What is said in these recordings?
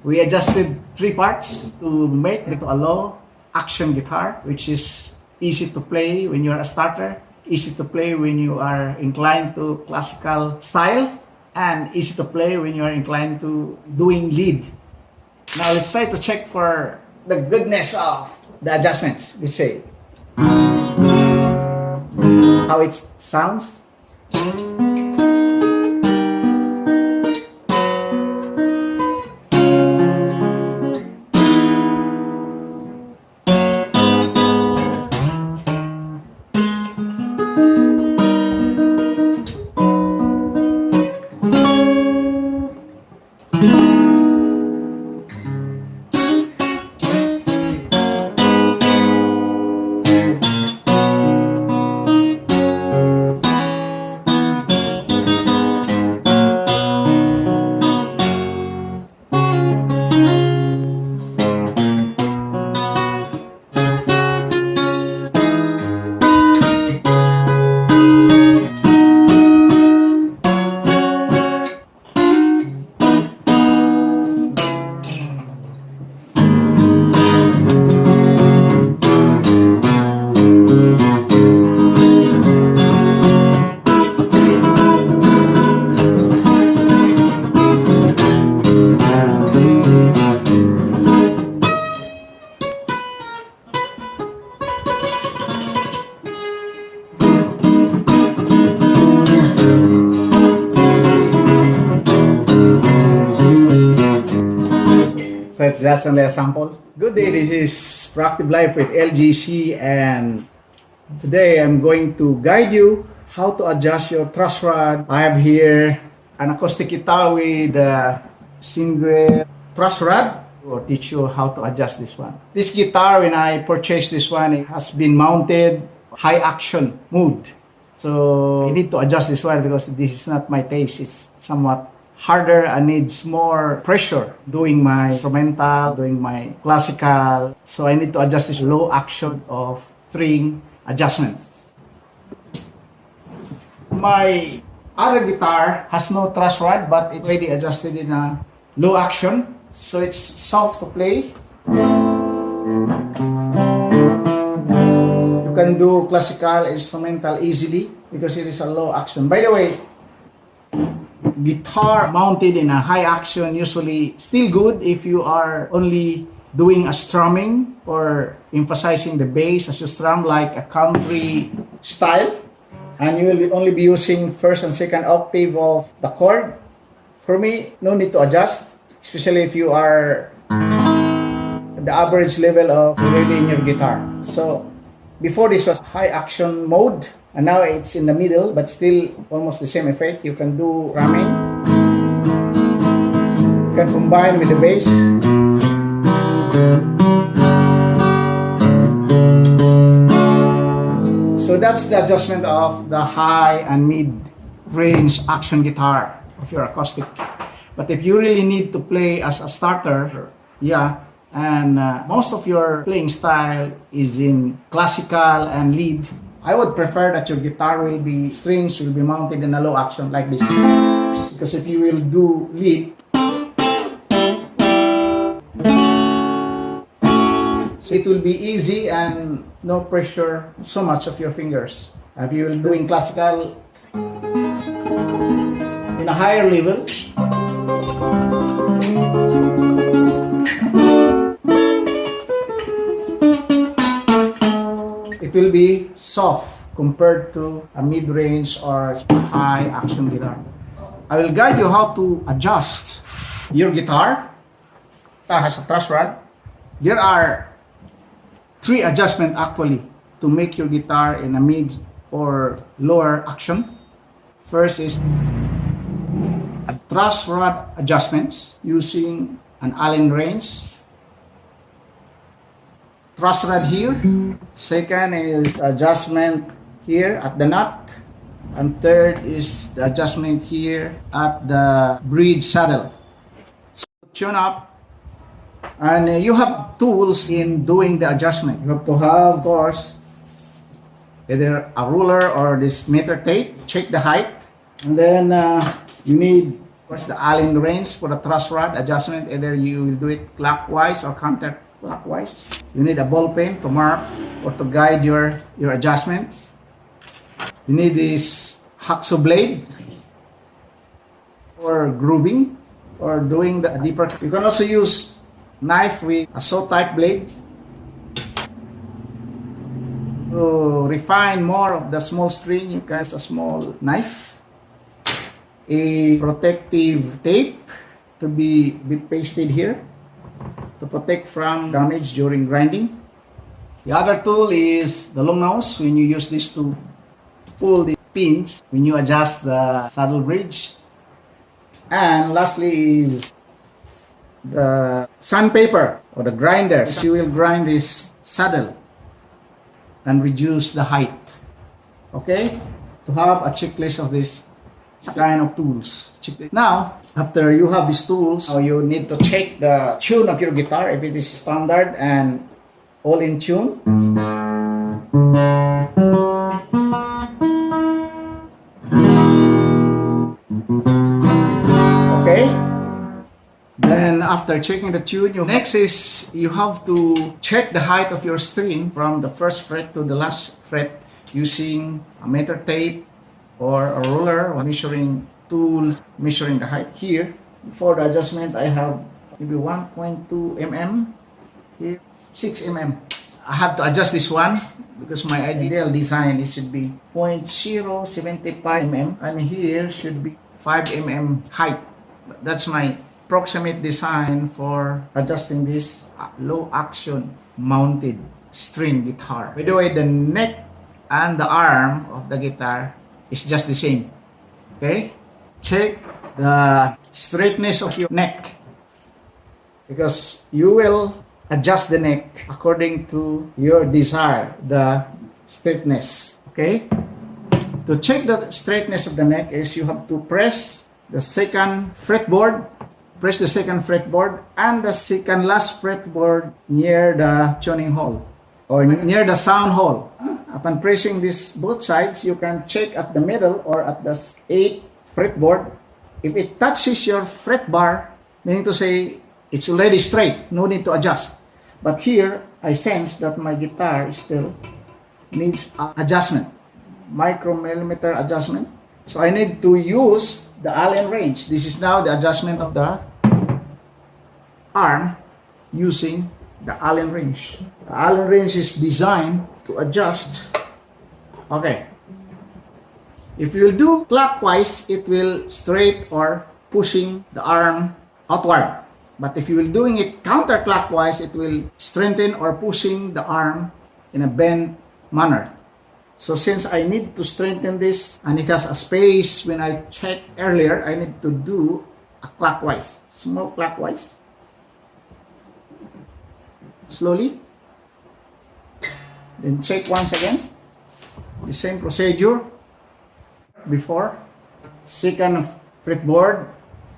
We adjusted 3 parts to make it a low action guitar, which is easy to play when you're a starter, easy to play when you are inclined to classical style, and easy to play when you are inclined to doing lead. Now let's try to check for the goodness of the adjustments. Let's say how it sounds. So that's only a sample. Good day, this is Proactive Life with LJC, and today I'm going to guide you how to adjust your truss rod. I have here an acoustic guitar with a single truss rod. I will teach you how to adjust this one. This guitar, when I purchased this one, it has been mounted high action mode. So I need to adjust this one because this is not my taste. It's somewhat harder and needs more pressure doing my instrumental, doing my classical. So I need to adjust this low action of string adjustments. My other guitar has no truss rod, but it's already adjusted in a low action. So it's soft to play. You can do classical, instrumental easily because it is a low action. By the way, guitar mounted in a high action usually still good if you are only doing a strumming or emphasizing the bass as you strum like a country style, and you will only be using first and second octave of the chord. For me, no need to adjust, especially if you are at the average level of already in your guitar. So before, this was high action mode, and now it's in the middle, but still almost the same effect. You can do strumming. You can combine with the bass. So that's the adjustment of the high and mid-range action guitar of your acoustic. But if you really need to play as a starter, and most of your playing style is in classical and lead, I would prefer that your guitar strings will be mounted in a low action like this. Because if you will do lead, so it will be easy and no pressure so much of your fingers. If you will doing classical in a higher level, it will be soft compared to a mid-range or high action guitar. I will guide you how to adjust your guitar that has a truss rod. There are 3 adjustments actually to make your guitar in a mid or lower action. First is a truss rod adjustments using an Allen wrench. Truss rod here. Second is adjustment here at the nut. And third is the adjustment here at the bridge saddle. So tune up. And you have tools in doing the adjustment. You have to have, of course, either a ruler or this meter tape. Check the height. And then you need Of course, the Allen range for the truss rod adjustment, either you will do it clockwise or counterclockwise. You need a ball pen to mark or to guide your adjustments. You need this hacksaw blade for grooving or doing the deeper. You can also use knife with a saw type blade to refine more of the small string. You can use a small knife, a protective tape to be pasted here to protect from damage during grinding. The other tool is the long nose. When you use this to pull the pins when you adjust the saddle bridge. And lastly is the sandpaper or the grinder. So you will grind this saddle and reduce the height. Okay? To have a checklist of this kind of tools. Now, after you have these tools, you need to check the tune of your guitar, if it is standard and all in tune. Okay? Then after checking the tune, next is you have to check the height of your string from the first fret to the last fret using a meter tape or a ruler or measuring tool, measuring the height here. For the adjustment, I have maybe 1.2 mm, here 6 mm. I have to adjust this one because my ideal design is should be 0.075 mm and here should be 5 mm height. That's my approximate design for adjusting this low action mounted string guitar. By the way, the neck and the arm of the guitar is just the same. Okay? Check the straightness of your neck because you will adjust the neck according to your desire, the straightness. Okay? To check the straightness of the neck is you have to press the second fretboard, and the second last fretboard near the tuning hole or near the sound hole. Upon pressing this both sides, you can check at the middle or at the 8th fretboard. If it touches your fret bar, meaning to say it's already straight, no need to adjust. But here, I sense that my guitar still needs adjustment, micromillimeter adjustment. So I need to use the Allen wrench. This is now the adjustment of the arm using the Allen wrench. The Allen wrench is designed to adjust. Okay. If you do clockwise, it will straight or pushing the arm outward. But if you will doing it counterclockwise, it will strengthen or pushing the arm in a bent manner. So since I need to strengthen this and it has a space when I checked earlier, I need to do a clockwise, small clockwise. Slowly. Then check once again. The same procedure before. Second fretboard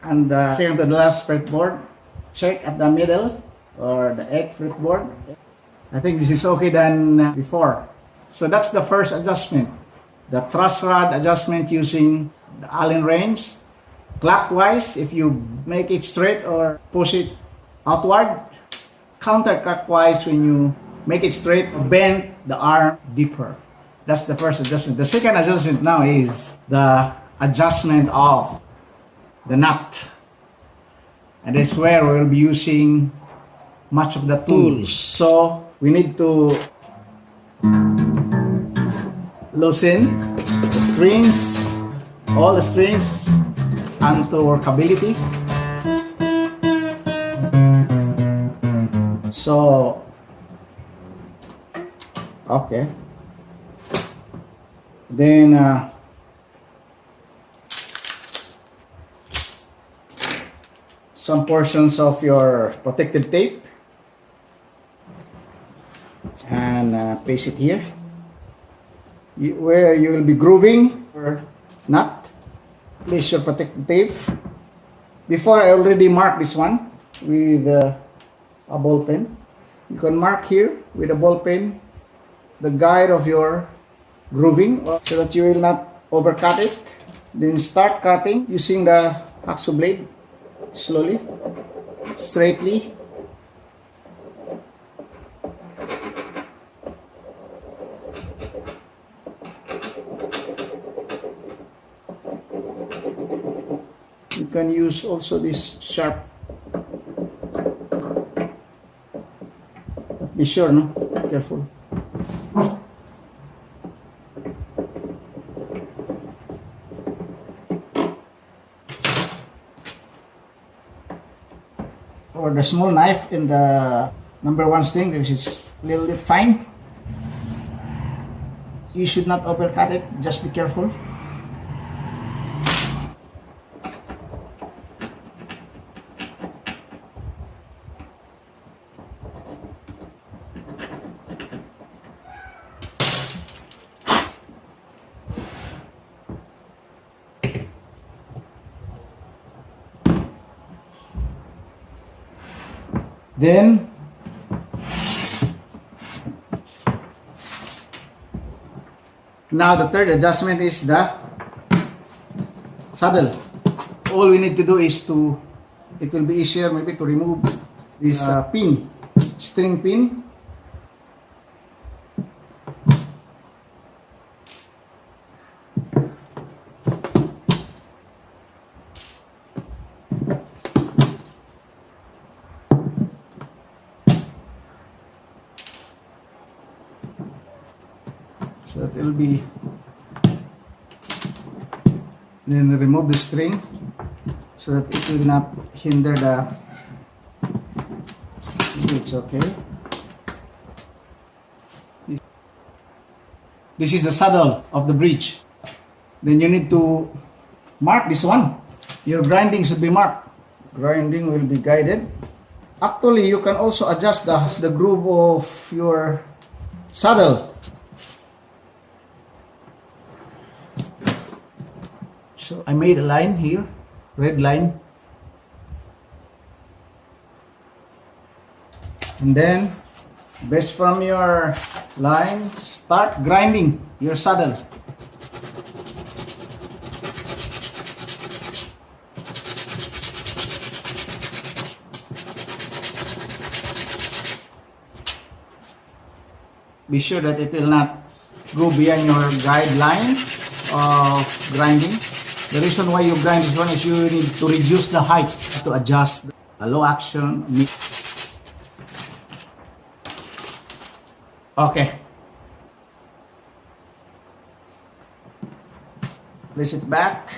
and the second to the last fretboard. Check at the middle or the 8th fretboard. I think this is okay than before. So that's the first adjustment. The truss rod adjustment using the Allen wrench. Clockwise if you make it straight or push it outward. Counterclockwise when you make it straight or bend the arm deeper. That's the first adjustment. The second adjustment now is the adjustment of the nut. And that's where we'll be using much of the tools. So we need to loosen the strings, all the strings unto workability. So, okay. Then some portions of your protective tape and paste it here where you will be grooving or nut. Place your protective tape. Before I already marked this one with a ball pen. You can mark here with a ball pen the guide of your grooving so that you will not overcut it. Then start cutting using the hacksaw blade slowly, straightly. You can use also this sharp. But be sure, no? Careful. Or the small knife in the number 1 string, which is a little bit fine. You should not uppercut it, just be careful. Then now the third adjustment is the saddle. All we need to do is to, it will be easier maybe to remove this pin, string pin. So that it will be, then remove the string so that it will not hinder the, it's okay. This is the saddle of the bridge. Then you need to mark this one. Your grinding should be marked. Grinding will be guided. Actually, you can also adjust the groove of your saddle. So I made a line here, red line. And then, based from your line, start grinding your saddle. Be sure that it will not go beyond your guideline of grinding. The reason why you grind this one is you need to reduce the height to adjust a low action. Okay. Place it back.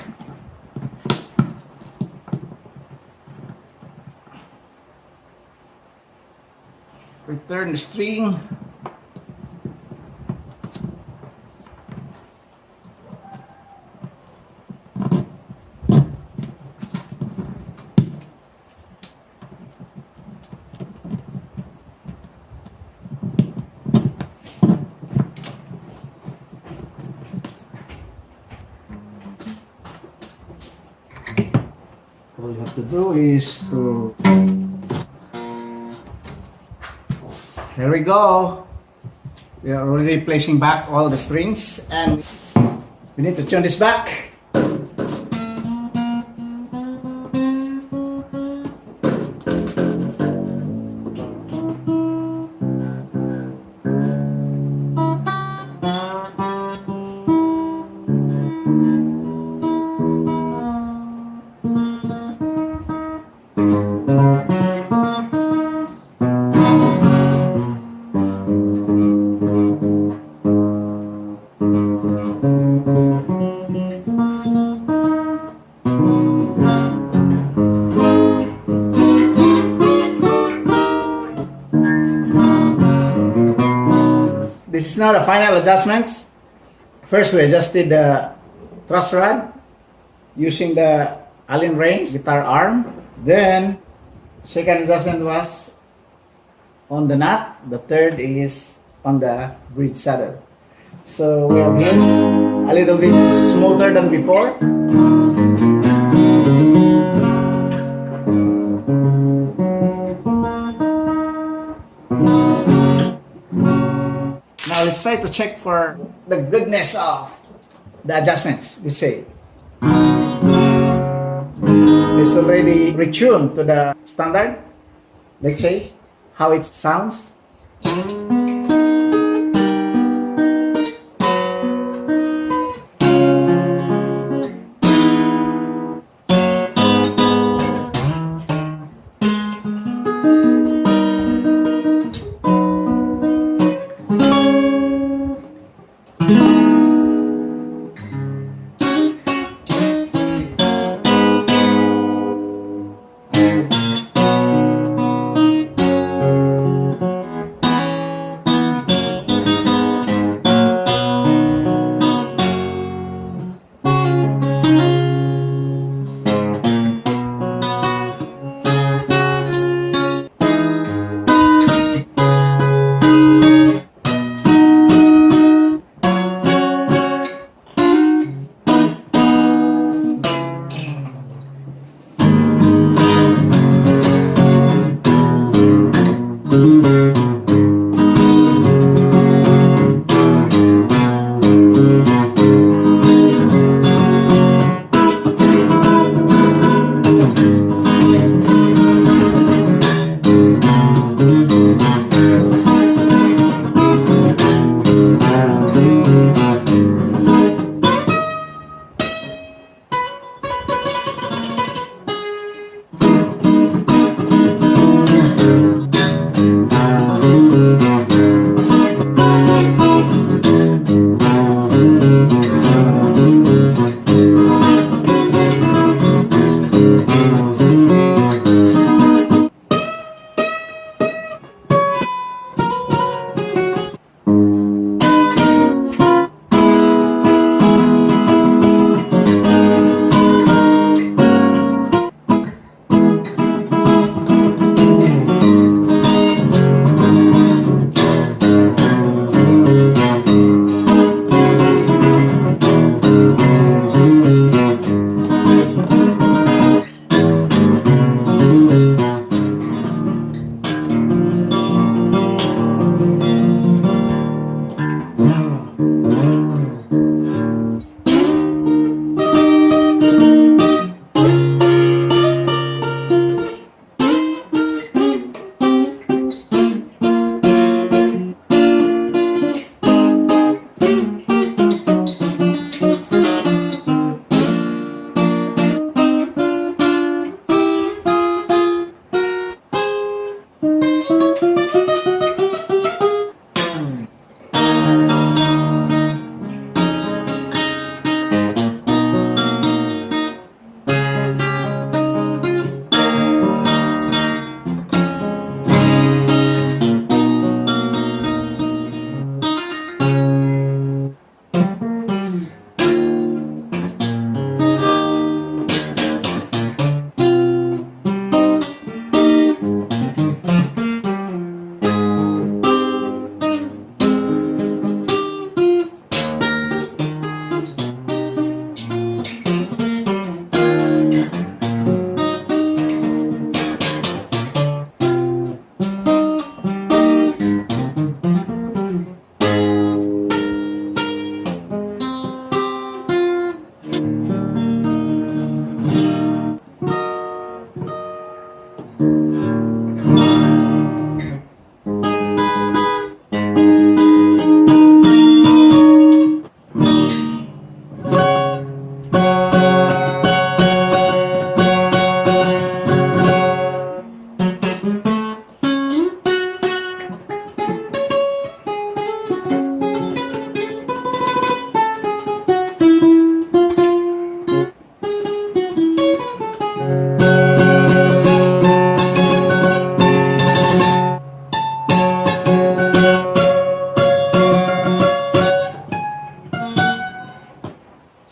Return the string. All you have to do is to, here we go. We are already placing back all the strings and we need to turn this back. This is now the final adjustments. First, we adjusted the truss rod using the Allen wrench guitar arm. Then, second adjustment was on the nut. The third is on the bridge saddle. So we have been a little bit smoother than before. Now let's try to check for the goodness of the adjustments. Let's say. is already retuned to the standard. Let's say how it sounds.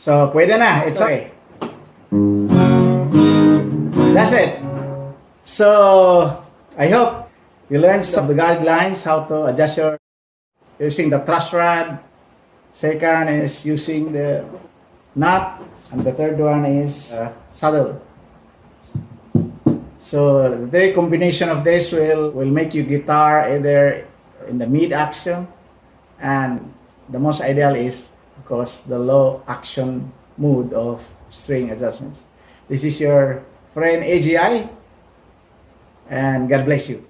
So, pwede na. It's okay. That's it. So, I hope you learned some of the guidelines, how to adjust your using the truss rod. Second is using the knot. And the third one is saddle. So, the very combination of this will make you guitar either in the mid action, and the most ideal is, of course, the low action mode of string adjustments. This is your friend AGI, and God bless you.